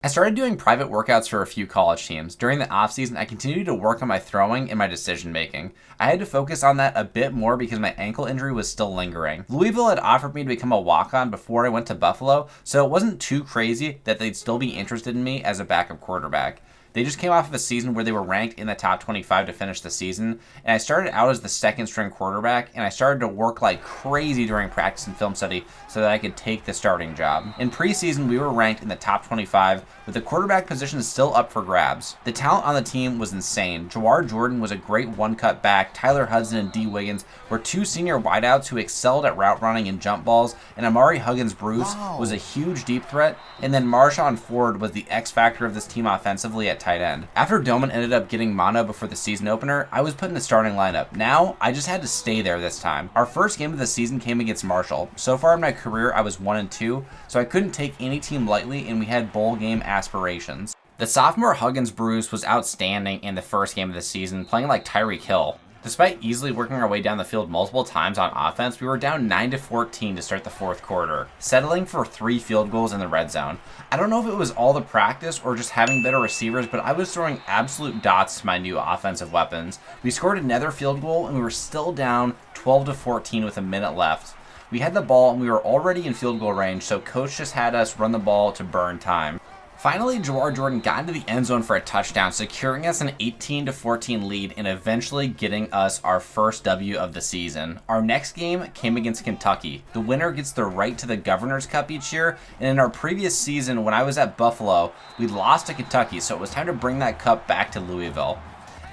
I started doing private workouts for a few college teams. During the offseason, I continued to work on my throwing and my decision making. I had to focus on that a bit more because my ankle injury was still lingering. Louisville had offered me to become a walk-on before I went to Buffalo, so it wasn't too crazy that they'd still be interested in me as a backup quarterback. They just came off of a season where they were ranked in the top 25 to finish the season, and I started out as the second string quarterback, and I started to work like crazy during practice and film study so that I could take the starting job. In preseason, we were ranked in the top 25, with the quarterback position still up for grabs. The talent on the team was insane. Jawar Jordan was a great one-cut back, Tyler Hudson and D. Wiggins were two senior wideouts who excelled at route running and jump balls, and Amari Huggins-Bruce was a huge deep threat, and then Marshawn Ford was the X factor of this team offensively at tight end. After Doman ended up getting mono before the season opener, I was put in the starting lineup. Now, I just had to stay there this time. Our first game of the season came against Marshall. So far in my career, I was 1-2, so I couldn't take any team lightly, and we had bowl game aspirations. The sophomore Huggins-Bruce was outstanding in the first game of the season, playing like Tyreek Hill. Despite easily working our way down the field multiple times on offense, we were down 9-14 to start the fourth quarter, settling for 3 field goals in the red zone. I don't know if it was all the practice or just having better receivers, but I was throwing absolute dots to my new offensive weapons. We scored another field goal and we were still down 12-14 with a minute left. We had the ball and we were already in field goal range, so coach just had us run the ball to burn time. Finally, Jawar Jordan got into the end zone for a touchdown, securing us an 18-14 lead and eventually getting us our first W of the season. Our next game came against Kentucky. The winner gets the right to the Governor's Cup each year, and in our previous season when I was at Buffalo, we lost to Kentucky, so it was time to bring that cup back to Louisville.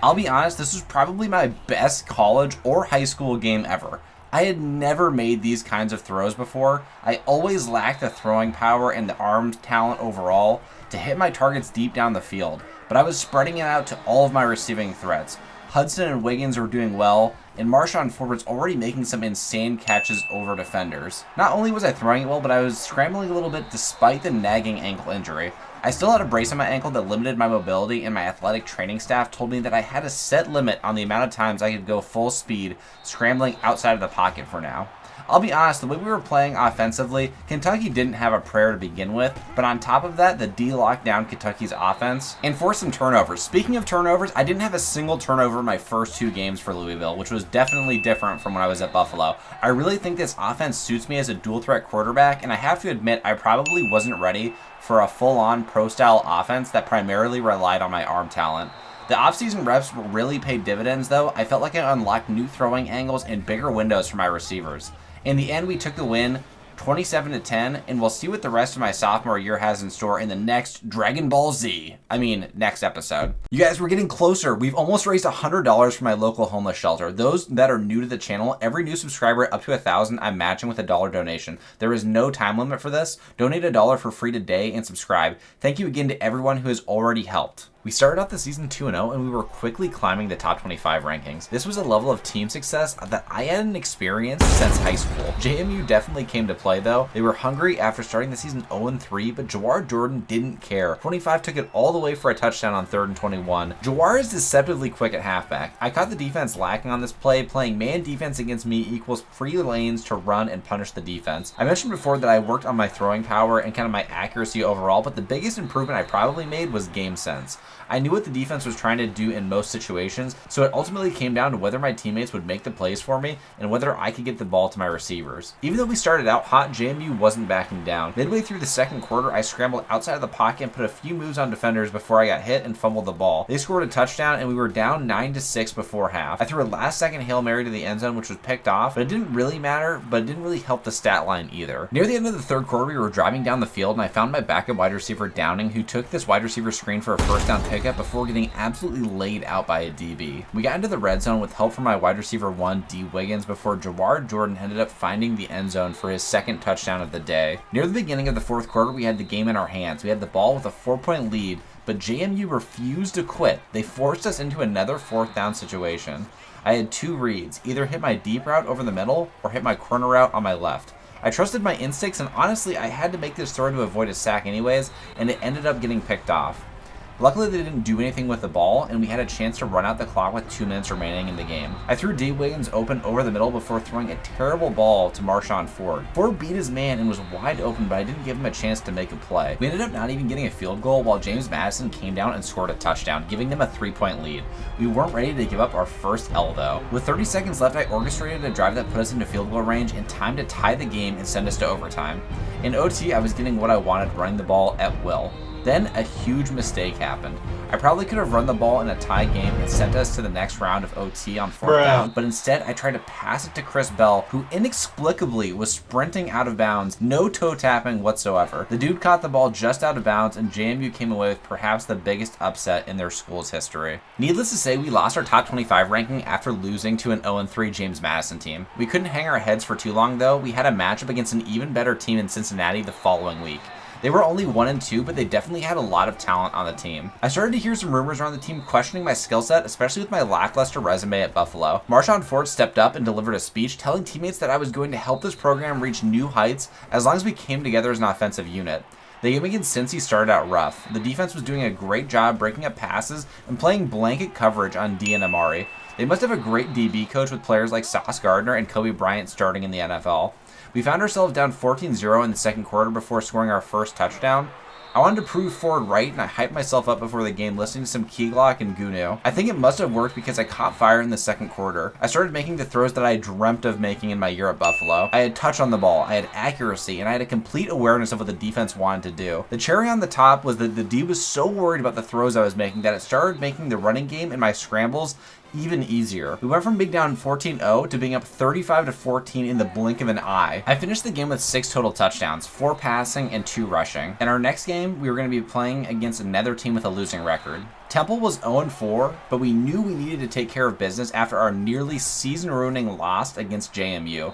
I'll be honest, this was probably my best college or high school game ever. I had never made these kinds of throws before. I always lacked the throwing power and the arm talent overall to hit my targets deep down the field, but I was spreading it out to all of my receiving threats. Hudson and Wiggins were doing well, and Marshawn Ford was already making some insane catches over defenders. Not only was I throwing it well, but I was scrambling a little bit despite the nagging ankle injury. I still had a brace on my ankle that limited my mobility, and my athletic training staff told me that I had a set limit on the amount of times I could go full speed, scrambling outside of the pocket for now. I'll be honest, the way we were playing offensively, Kentucky didn't have a prayer to begin with, but on top of that, the D locked down Kentucky's offense and forced some turnovers. Speaking of turnovers, I didn't have a single turnover in my first 2 games for Louisville, which was definitely different from when I was at Buffalo. I really think this offense suits me as a dual threat quarterback, and I have to admit I probably wasn't ready for a full-on pro-style offense that primarily relied on my arm talent. The offseason reps will really pay dividends though. I felt like I unlocked new throwing angles and bigger windows for my receivers. In the end, we took the win 27-10, and we'll see what the rest of my sophomore year has in store in the next next episode. You guys, we're getting closer. We've almost raised $100 for my local homeless shelter. Those that are new to the channel, every new subscriber up to 1,000, I'm matching with a $1 donation. There is no time limit for this. Donate $1 for free today and subscribe. Thank you again to everyone who has already helped. We started off the season 2-0, and we were quickly climbing the top 25 rankings. This was a level of team success that I hadn't experienced since high school. JMU definitely came to play though. They were hungry after starting the season 0-3, but Jawar Jordan didn't care. 25 took it all the way for a touchdown on 3rd and 21. Jawar is deceptively quick at halfback. I caught the defense lacking on this play. Playing man defense against me equals free lanes to run and punish the defense. I mentioned before that I worked on my throwing power and kind of my accuracy overall, but the biggest improvement I probably made was game sense. I knew what the defense was trying to do in most situations, so it ultimately came down to whether my teammates would make the plays for me and whether I could get the ball to my receivers. Even though we started out hot, JMU wasn't backing down. Midway through the second quarter, I scrambled outside of the pocket and put a few moves on defenders before I got hit and fumbled the ball. They scored a touchdown and we were down 9-6 before half. I threw a last-second Hail Mary to the end zone, which was picked off, but it didn't really matter, but it didn't really help the stat line either. Near the end of the third quarter, we were driving down the field and I found my backup wide receiver Downing, who took this wide receiver screen for a first down pickup before getting absolutely laid out by a DB. We got into the red zone with help from my wide receiver 1, D. Wiggins, before Jawar Jordan ended up finding the end zone for his second touchdown of the day. Near the beginning of the fourth quarter, we had the game in our hands. We had the ball with a 4-point lead, but JMU refused to quit. They forced us into another 4th down situation. I had 2 reads, either hit my deep route over the middle or hit my corner route on my left. I trusted my instincts, and honestly, I had to make this throw to avoid a sack anyways, and it ended up getting picked off. Luckily, they didn't do anything with the ball, and we had a chance to run out the clock with 2 minutes remaining in the game. I threw D. Wiggins open over the middle before throwing a terrible ball to Marshawn Ford. Ford beat his man and was wide open, but I didn't give him a chance to make a play. We ended up not even getting a field goal, while James Madison came down and scored a touchdown, giving them a 3-point lead. We weren't ready to give up our first L though. With 30 seconds left, I orchestrated a drive that put us into field goal range in time to tie the game and send us to overtime. In OT, I was getting what I wanted, running the ball at will. Then a huge mistake happened. I probably could have run the ball in a tie game and sent us to the next round of OT on 4th down, but instead I tried to pass it to Chris Bell, who inexplicably was sprinting out of bounds, no toe tapping whatsoever. The dude caught the ball just out of bounds, and JMU came away with perhaps the biggest upset in their school's history. Needless to say, we lost our top 25 ranking after losing to an 0-3 James Madison team. We couldn't hang our heads for too long though. We had a matchup against an even better team in Cincinnati the following week. They were only 1-2, but they definitely had a lot of talent on the team. I started to hear some rumors around the team questioning my skill set, especially with my lackluster resume at Buffalo. Marshawn Ford stepped up and delivered a speech telling teammates that I was going to help this program reach new heights as long as we came together as an offensive unit. The game against Cincy started out rough. The defense was doing a great job breaking up passes and playing blanket coverage on D and Amari. They must have a great DB coach with players like Sauce Gardner and Kobe Bryant starting in the NFL. We found ourselves down 14-0 in the second quarter before scoring our first touchdown. I wanted to prove Ford right, and I hyped myself up before the game listening to some Key Glock and Gunu. I think it must have worked because I caught fire in the second quarter. I started making the throws that I dreamt of making in my year at Buffalo. I had touch on the ball, I had accuracy, and I had a complete awareness of what the defense wanted to do. The cherry on the top was that the D was so worried about the throws I was making that it started making the running game and my scrambles even easier. We went from being down 14-0 to being up 35-14 in the blink of an eye. I finished the game with 6 total touchdowns, 4 passing and 2 rushing. In our next game, we were going to be playing against another team with a losing record. Temple was 0-4, but we knew we needed to take care of business after our nearly season-ruining loss against JMU.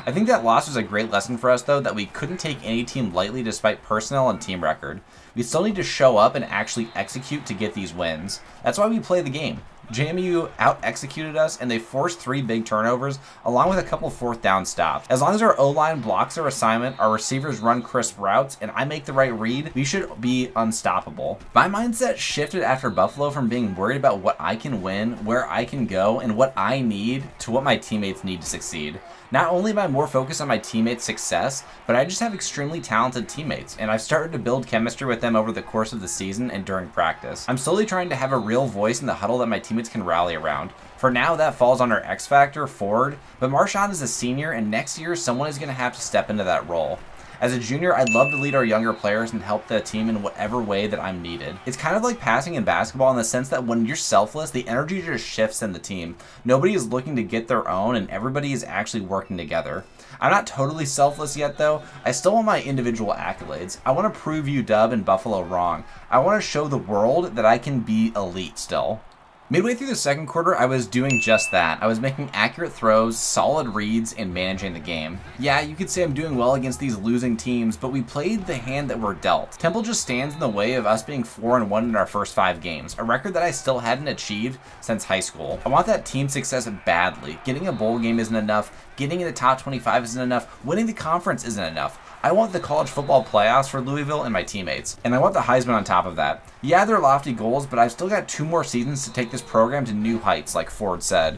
I think that loss was a great lesson for us though, that we couldn't take any team lightly despite personnel and team record. We still need to show up and actually execute to get these wins. That's why we play the game. JMU out-executed us, and they forced 3 big turnovers, along with a couple 4th down stops. As long as our O-line blocks their assignment, our receivers run crisp routes, and I make the right read, we should be unstoppable. My mindset shifted after Buffalo from being worried about what I can win, where I can go, and what I need, to what my teammates need to succeed. Not only am I more focused on my teammates' success, but I just have extremely talented teammates, and I've started to build chemistry with them over the course of the season and during practice. I'm slowly trying to have a real voice in the huddle that my teammates can rally around. For now, that falls on our X Factor, Ford, but Marshawn is a senior, and next year, someone is going to have to step into that role. As a junior, I'd love to lead our younger players and help the team in whatever way that I'm needed. It's kind of like passing in basketball in the sense that when you're selfless, the energy just shifts in the team. Nobody is looking to get their own, and everybody is actually working together. I'm not totally selfless yet though. I still want my individual accolades. I want to prove UW and Buffalo wrong. I want to show the world that I can be elite still. Midway through the second quarter, I was doing just that. I was making accurate throws, solid reads, and managing the game. Yeah, you could say I'm doing well against these losing teams, but we played the hand that we're dealt. Temple just stands in the way of us being 4-1 in our first 5 games, a record that I still hadn't achieved since high school. I want that team success badly. Getting a bowl game isn't enough, getting in the top 25 isn't enough, winning the conference isn't enough. I want the college football playoffs for Louisville and my teammates, and I want the Heisman on top of that. Yeah, they're lofty goals, but I've still got 2 more seasons to take this program to new heights, like Ford said.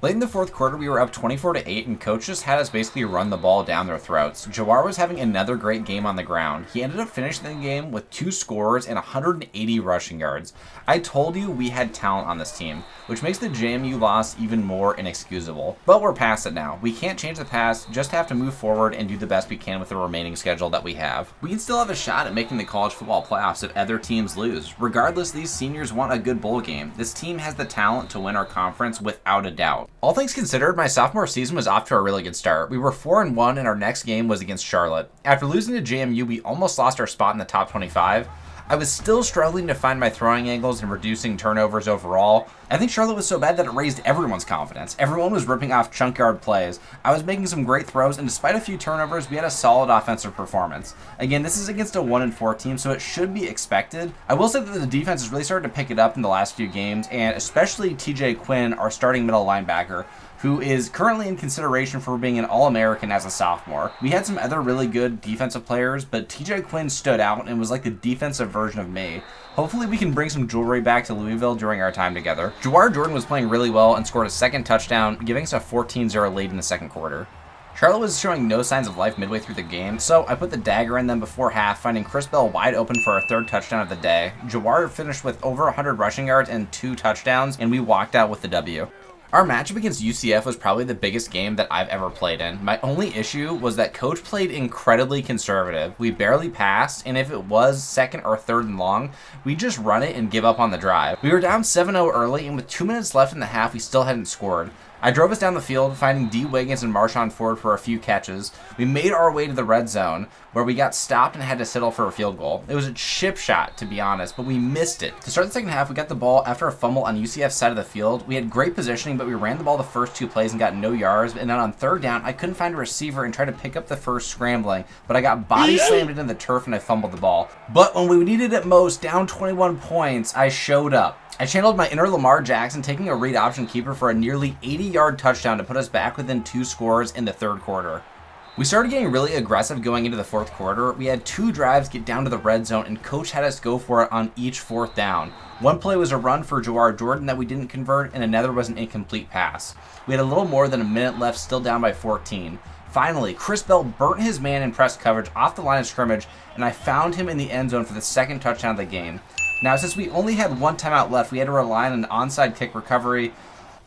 Late in the fourth quarter, we were up 24-8, and coach just had us basically run the ball down their throats. Jawar was having another great game on the ground. He ended up finishing the game with 2 scores and 180 rushing yards. I told you we had talent on this team, which makes the JMU loss even more inexcusable. But we're past it now. We can't change the past, just have to move forward and do the best we can with the remaining schedule that we have. We can still have a shot at making the college football playoffs if other teams lose. Regardless, these seniors want a good bowl game. This team has the talent to win our conference without a doubt. All things considered, my sophomore season was off to a really good start. We were 4-1 and our next game was against Charlotte. After losing to JMU, we almost lost our spot in the top 25. I was still struggling to find my throwing angles and reducing turnovers overall. I think Charlotte was so bad that it raised everyone's confidence. Everyone was ripping off chunk yard plays. I was making some great throws, and despite a few turnovers, we had a solid offensive performance. Again, this is against a 1-4 team, so it should be expected. I will say that the defense has really started to pick it up in the last few games, and especially TJ Quinn, our starting middle linebacker. who is currently in consideration for being an All-American as a sophomore. We had some other really good defensive players, but TJ Quinn stood out and was like the defensive version of me. Hopefully we can bring some jewelry back to Louisville during our time together. Jawar Jordan was playing really well and scored a second touchdown, giving us a 14-0 lead in the second quarter. Charlotte was showing no signs of life midway through the game, so I put the dagger in them before half, finding Chris Bell wide open for our third touchdown of the day. Jawar finished with over 100 rushing yards and 2 touchdowns, and we walked out with the W. Our matchup against UCF was probably the biggest game that I've ever played in. My only issue was that coach played incredibly conservative. We barely passed, and if it was second or third and long, we'd just run it and give up on the drive. We were down 7-0 early, and with 2 minutes left in the half, we still hadn't scored. I drove us down the field, finding D. Wiggins and Marshawn Ford for a few catches. We made our way to the red zone, where we got stopped and had to settle for a field goal. It was a chip shot, to be honest, but we missed it. To start the second half, we got the ball after a fumble on UCF's side of the field. We had great positioning, but we ran the ball the first 2 plays and got no yards. And then on third down, I couldn't find a receiver and tried to pick up the first scrambling, but I got body slammed into the turf and I fumbled the ball. But when we needed it most, down 21 points, I showed up. I channeled my inner Lamar Jackson, taking a read option keeper for a nearly 80-yard touchdown to put us back within 2 scores in the third quarter. We started getting really aggressive going into the fourth quarter. We had 2 drives get down to the red zone, and coach had us go for it on each fourth down. One play was a run for Jawar Jordan that we didn't convert, and another was an incomplete pass. We had a little more than a minute left, still down by 14. Finally, Chris Bell burnt his man in press coverage off the line of scrimmage, and I found him in the end zone for the second touchdown of the game. Now, since we only had 1 timeout left, we had to rely on an onside kick recovery.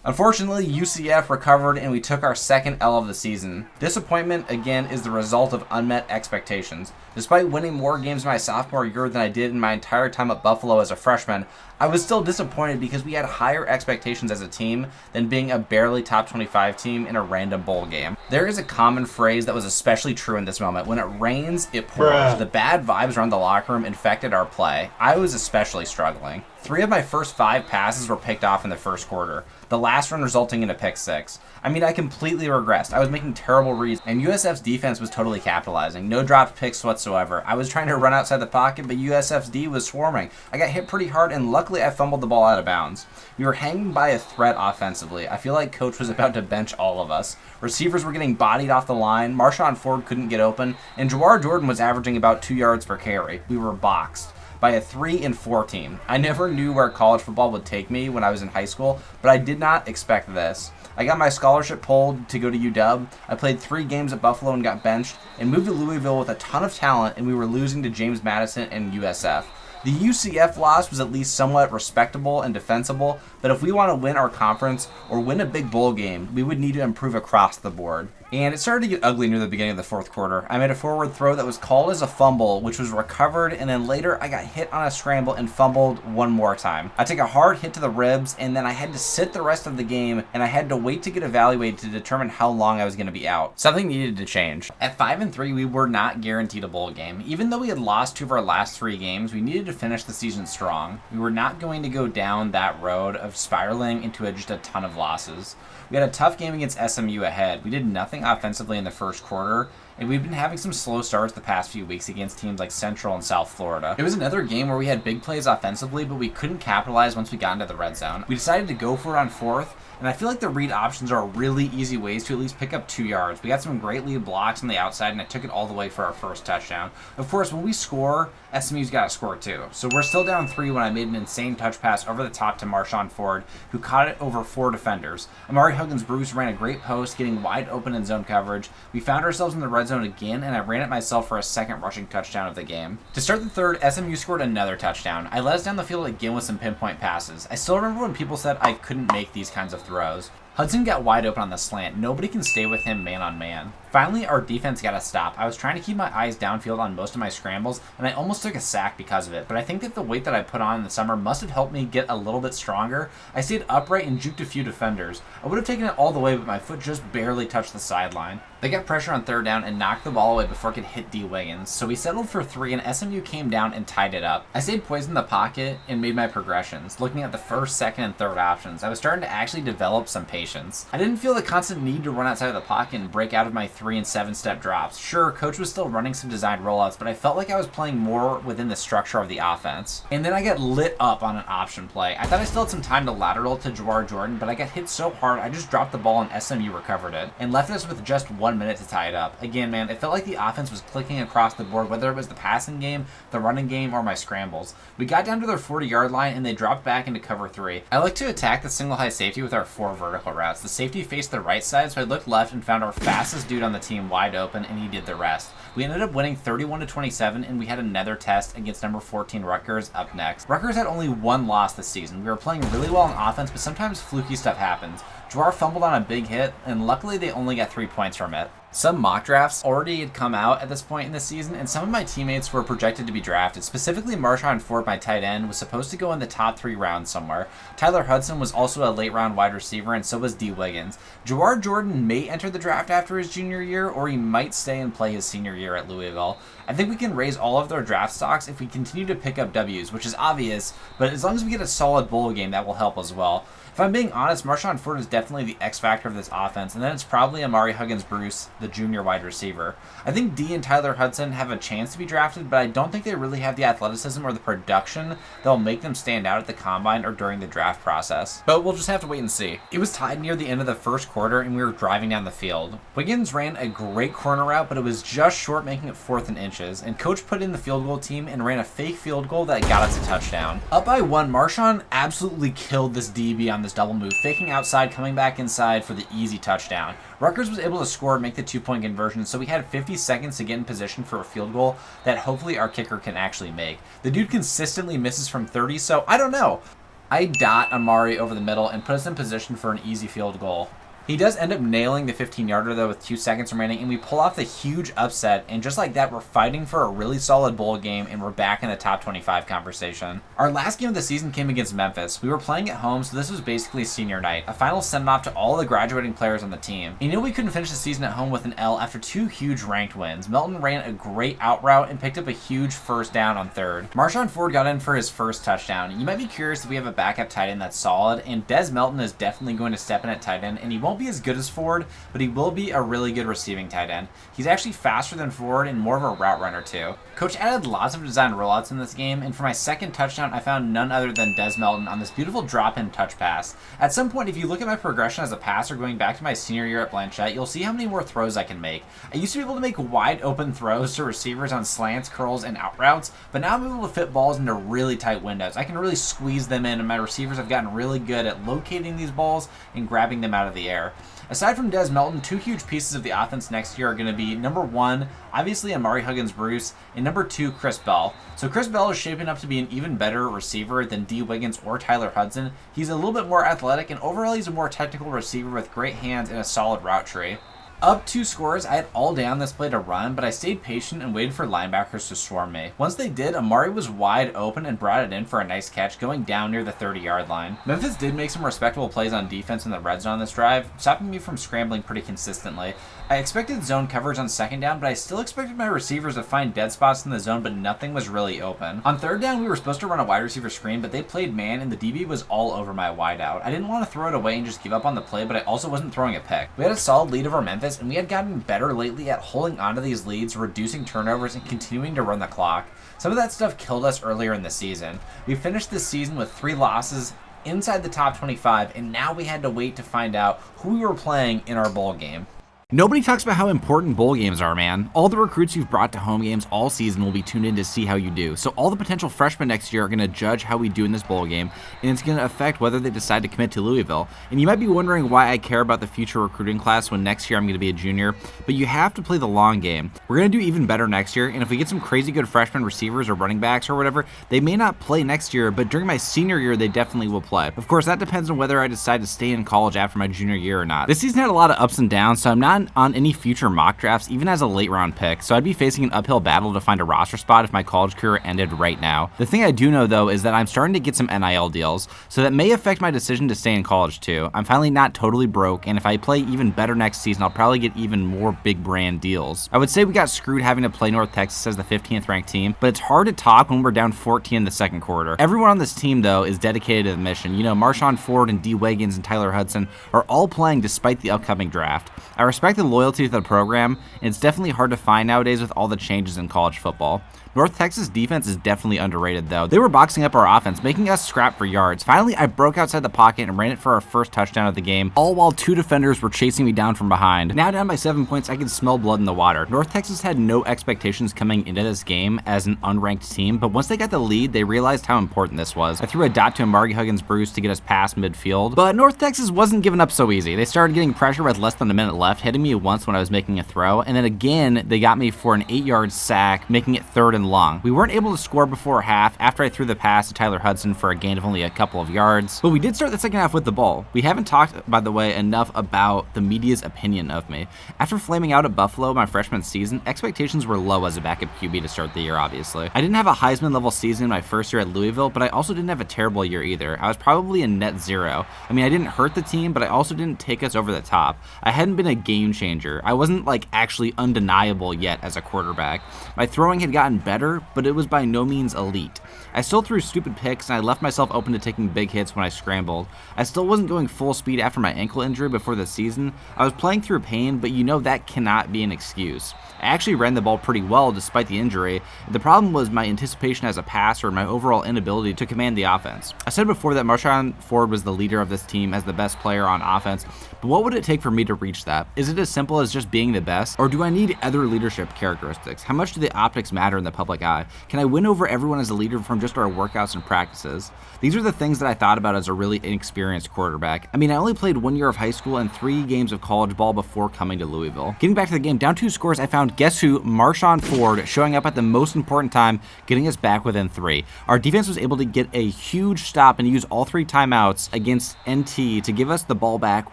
Unfortunately, UCF recovered and we took our second L of the season. Disappointment, again, is the result of unmet expectations. Despite winning more games my sophomore year than I did in my entire time at Buffalo as a freshman, I was still disappointed because we had higher expectations as a team than being a barely top 25 team in a random bowl game. There is a common phrase that was especially true in this moment. When it rains, it pours. The bad vibes around the locker room infected our play. I was especially struggling. 3 of my first 5 passes were picked off in the first quarter, the last one resulting in a pick 6. I mean, I completely regressed. I was making terrible reads, and USF's defense was totally capitalizing. No dropped picks whatsoever. I was trying to run outside the pocket, but USF's D was swarming. I got hit pretty hard, and luckily I fumbled the ball out of bounds. We were hanging by a thread offensively. I feel like coach was about to bench all of us. Receivers were getting bodied off the line. Marshawn Ford couldn't get open, and Jawar Jordan was averaging about 2 yards per carry. We were boxed by a 3-4 team. I never knew where college football would take me when I was in high school, but I did not expect this. I got my scholarship pulled to go to UW. I played 3 games at Buffalo and got benched, and moved to Louisville with a ton of talent, and we were losing to James Madison and USF. The UCF loss was at least somewhat respectable and defensible, but if we want to win our conference or win a big bowl game, we would need to improve across the board. And it started to get ugly near the beginning of the fourth quarter. I made a forward throw that was called as a fumble, which was recovered, and then later I got hit on a scramble and fumbled one more time. I took a hard hit to the ribs, and then I had to sit the rest of the game, and I had to wait to get evaluated to determine how long I was going to be out. Something needed to change. At 5-3, we were not guaranteed a bowl game. Even though we had lost 2 of our last 3 games, we needed to finish the season strong. We were not going to go down that road of spiraling into just a ton of losses. We had a tough game against SMU ahead. We did nothing offensively in the first quarter, and we've been having some slow starts the past few weeks against teams like Central and South Florida. It was another game where we had big plays offensively, but we couldn't capitalize once we got into the red zone. We decided to go for it on 4th, and I feel like the read options are really easy ways to at least pick up 2 yards. We got some great lead blocks on the outside, and I took it all the way for our first touchdown. Of course, when we score, SMU's got to score too. So we're still down 3 when I made an insane touch pass over the top to Marshawn Ford, who caught it over 4 defenders. Amari Huggins-Bruce ran a great post, getting wide open in zone coverage. We found ourselves in the red zone again, and I ran it myself for a second rushing touchdown of the game. To start the third, SMU scored another touchdown. I led us down the field again with some pinpoint passes. I still remember when people said I couldn't make these kinds of throws. Hudson got wide open on the slant. Nobody can stay with him man on man. Finally, our defense got a stop. I was trying to keep my eyes downfield on most of my scrambles, and I almost took a sack because of it, but I think that the weight that I put on in the summer must have helped me get a little bit stronger. I stayed upright and juked a few defenders. I would have taken it all the way, but my foot just barely touched the sideline. They got pressure on third down and knocked the ball away before it could hit D. Wiggins, so we settled for 3 and SMU came down and tied it up. I stayed poised in the pocket and made my progressions, looking at the first, second, and third options. I was starting to actually develop some patience. patience. I didn't feel the constant need to run outside of the pocket and break out of my 3 and 7 step drops. Sure, coach was still running some designed rollouts, but I felt like I was playing more within the structure of the offense. And then I got lit up on an option play. I thought I still had some time to lateral to Jawar Jordan, but I got hit so hard I just dropped the ball and SMU recovered it and left us with just 1 minute to tie it up. Again, man, it felt like the offense was clicking across the board, whether it was the passing game, the running game, or my scrambles. We got down to their 40-yard line and they dropped back into cover 3. I like to attack the single high safety with our 4 vertical routes. The safety faced the right side, so I looked left and found our fastest dude on the team wide open, and he did the rest. We ended up winning 31-27, and we had another test against number 14 Rutgers up next. Rutgers had only 1 loss this season. We were playing really well on offense, but sometimes fluky stuff happens. Jawar fumbled on a big hit, and luckily they only got 3 points from it. Some mock drafts already had come out at this point in the season, and some of my teammates were projected to be drafted. Specifically, Marshawn Ford, my tight end, was supposed to go in the top 3 rounds somewhere. Tyler Hudson was also a late-round wide receiver, and so was D. Wiggins. Jawar Jordan may enter the draft after his junior year, or he might stay and play his senior year at Louisville. I think we can raise all of their draft stocks if we continue to pick up W's, which is obvious, but as long as we get a solid bowl game, that will help as well. If I'm being honest, Marshawn Ford is definitely the X factor of this offense, and then it's probably Amari Huggins-Bruce, the junior wide receiver. I think D and Tyler Hudson have a chance to be drafted, but I don't think they really have the athleticism or the production that will make them stand out at the combine or during the draft process. But we'll just have to wait and see. It was tied near the end of the first quarter, and we were driving down the field. Wiggins ran a great corner route, but it was just short, making it 4th and inches, and coach put in the field goal team and ran a fake field goal that got us a touchdown. Up by 1, Marshawn absolutely killed this DB on this double move, faking outside, coming back inside for the easy touchdown. Rutgers was able to score and make the 2-point conversion, so we had 50 seconds to get in position for a field goal that hopefully our kicker can actually make. The dude consistently misses from 30, so I don't know. I dot Amari over the middle and put us in position for an easy field goal. He does end up nailing the 15-yarder though with 2 seconds remaining, and we pull off the huge upset, and just like that, we're fighting for a really solid bowl game, and we're back in the top 25 conversation. Our last game of the season came against Memphis. We were playing at home, so this was basically senior night, a final send-off to all the graduating players on the team. And we couldn't finish the season at home with an L after 2 huge ranked wins. Melton ran a great out route and picked up a huge first down on 3rd. Marshawn Ford got in for his first touchdown. You might be curious if we have a backup tight end that's solid, and Des Melton is definitely going to step in at tight end, and he won't be as good as Ford, but he will be a really good receiving tight end. He's actually faster than Ford and more of a route runner too. Coach added lots of designed rollouts in this game, and for my second touchdown, I found none other than Des Melton on this beautiful drop-in touch pass. At some point, if you look at my progression as a passer going back to my senior year at Blanchette, you'll see how many more throws I can make. I used to be able to make wide open throws to receivers on slants, curls, and out routes, but now I'm able to fit balls into really tight windows. I can really squeeze them in, and my receivers have gotten really good at locating these balls and grabbing them out of the air. Aside from Des Melton, 2 huge pieces of the offense next year are going to be number 1, obviously Amari Huggins-Bruce, and number 2, Chris Bell. So Chris Bell is shaping up to be an even better receiver than D. Wiggins or Tyler Hudson. He's a little bit more athletic, and overall he's a more technical receiver with great hands and a solid route tree. Up 2 scores, I had all day on this play to run, but I stayed patient and waited for linebackers to swarm me. Once they did, Amari was wide open and brought it in for a nice catch, going down near the 30-yard line. Memphis did make some respectable plays on defense in the red zone on this drive, stopping me from scrambling pretty consistently. I expected zone coverage on 2nd down, but I still expected my receivers to find dead spots in the zone, but nothing was really open. On 3rd down, we were supposed to run a wide receiver screen, but they played man, and the DB was all over my wide out. I didn't want to throw it away and just give up on the play, but I also wasn't throwing a pick. We had a solid lead over Memphis, and we had gotten better lately at holding onto these leads, reducing turnovers, and continuing to run the clock. Some of that stuff killed us earlier in the season. We finished this season with 3 losses inside the top 25, and now we had to wait to find out who we were playing in our bowl game. Nobody talks about how important bowl games are, man. All the recruits you've brought to home games all season will be tuned in to see how you do. So all the potential freshmen next year are going to judge how we do in this bowl game, and it's going to affect whether they decide to commit to Louisville. And you might be wondering why I care about the future recruiting class when next year I'm going to be a junior, but you have to play the long game. We're going to do even better next year, and if we get some crazy good freshman receivers or running backs or whatever, they may not play next year, but during my senior year, they definitely will play. Of course, that depends on whether I decide to stay in college after my junior year or not. This season had a lot of ups and downs, so I'm not not on any future mock drafts, even as a late round pick, so I'd be facing an uphill battle to find a roster spot if my college career ended right now. The thing I do know though is that I'm starting to get some NIL deals, so that may affect my decision to stay in college too. I'm finally not totally broke, and if I play even better next season, I'll probably get even more big brand deals. I would say we got screwed having to play North Texas as the 15th ranked team, but it's hard to talk when we're down 14 in the second quarter. Everyone on this team though is dedicated to the mission. You know, Marshawn Ford and D. Wiggins and Tyler Hudson are all playing despite the upcoming draft. I respect the loyalty to the program, and it's definitely hard to find nowadays with all the changes in college football. North Texas defense is definitely underrated though. They were boxing up our offense, making us scrap for yards. Finally, I broke outside the pocket and ran it for our first touchdown of the game, all while 2 defenders were chasing me down from behind. Now down by 7 points, I can smell blood in the water. North Texas had no expectations coming into this game as an unranked team, but once they got the lead, they realized how important this was. I threw a dot to Amari Huggins-Bruce to get us past midfield, but North Texas wasn't giving up so easy. They started getting pressure with less than a minute left, hitting me once when I was making a throw, and then again, they got me for an 8-yard sack, making it 3rd and long. We weren't able to score before half after I threw the pass to Tyler Hudson for a gain of only a couple of yards, but we did start the second half with the ball. We haven't talked, by the way, enough about the media's opinion of me. After flaming out at Buffalo my freshman season, expectations were low as a backup QB to start the year, obviously. I didn't have a Heisman level season in my first year at Louisville, but I also didn't have a terrible year either. I was probably a net 0. I mean, I didn't hurt the team, but I also didn't take us over the top. I hadn't been a game changer. I wasn't like actually undeniable yet as a quarterback. My throwing had gotten better, but it was by no means elite. I still threw stupid picks, and I left myself open to taking big hits when I scrambled. I still wasn't going full speed after my ankle injury before the season. I was playing through pain, but you know that cannot be an excuse. I actually ran the ball pretty well despite the injury. The problem was my anticipation as a passer and my overall inability to command the offense. I said before that Marshawn Ford was the leader of this team as the best player on offense, but what would it take for me to reach that? Is it as simple as just being the best, or do I need other leadership characteristics? How much do the optics matter in the public eye? Can I win over everyone as a leader from just our workouts and practices? These are the things that I thought about as a really inexperienced quarterback. I mean, I only played 1 year of high school and 3 games of college ball before coming to Louisville. Getting back to the game, down 2 scores, I found guess who? Marshawn Ford showing up at the most important time, getting us back within 3. Our defense was able to get a huge stop and use all 3 timeouts against NT to give us the ball back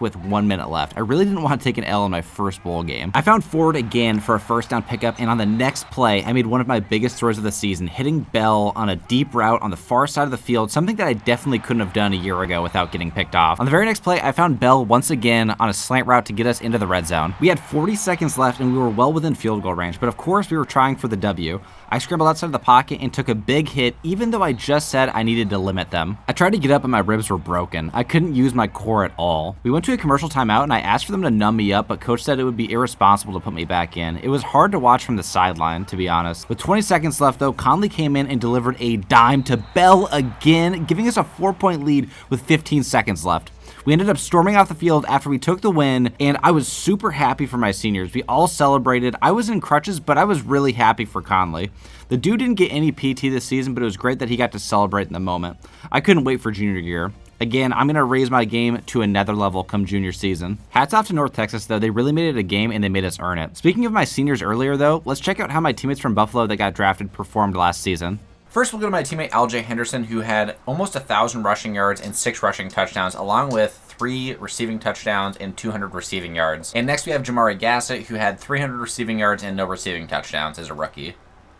with 1 minute left. I really didn't want to take an L in my first bowl game. I found Ford again for a first down pickup, and on the next play, I made one of my biggest throws of the season, hitting Bell on a deep route on the far side of the field, something that I definitely couldn't have done a year ago without getting picked off. On the very next play, I found Bell once again on a slant route to get us into the red zone. We had 40 seconds left and we were well within field goal range, but of course we were trying for the W. I scrambled outside of the pocket and took a big hit, even though I just said I needed to limit them. I tried to get up and my ribs were broken. I couldn't use my core at all. We went to a commercial timeout and I asked for them to numb me up, but coach said it would be irresponsible to put me back in. It was hard to watch from the sideline, to be honest. With 20 seconds left though, Conley came in and delivered a dime to Bell again, giving us a 4-point lead with 15 seconds left. We ended up storming off the field after we took the win, and I was super happy for my seniors. We all celebrated. I was in crutches, but I was really happy for Conley. The dude didn't get any PT this season, but it was great that he got to celebrate in the moment. I couldn't wait for junior year. Again, I'm going to raise my game to another level come junior season. Hats off to North Texas, though. They really made it a game, and they made us earn it. Speaking of my seniors earlier, though, let's check out how my teammates from Buffalo that got drafted performed last season. First, we'll go to my teammate LJ Henderson, who had almost 1,000 rushing yards and 6 rushing touchdowns, along with 3 receiving touchdowns and 200 receiving yards. And next we have Jamari Gassett, who had 300 receiving yards and no receiving touchdowns as a rookie.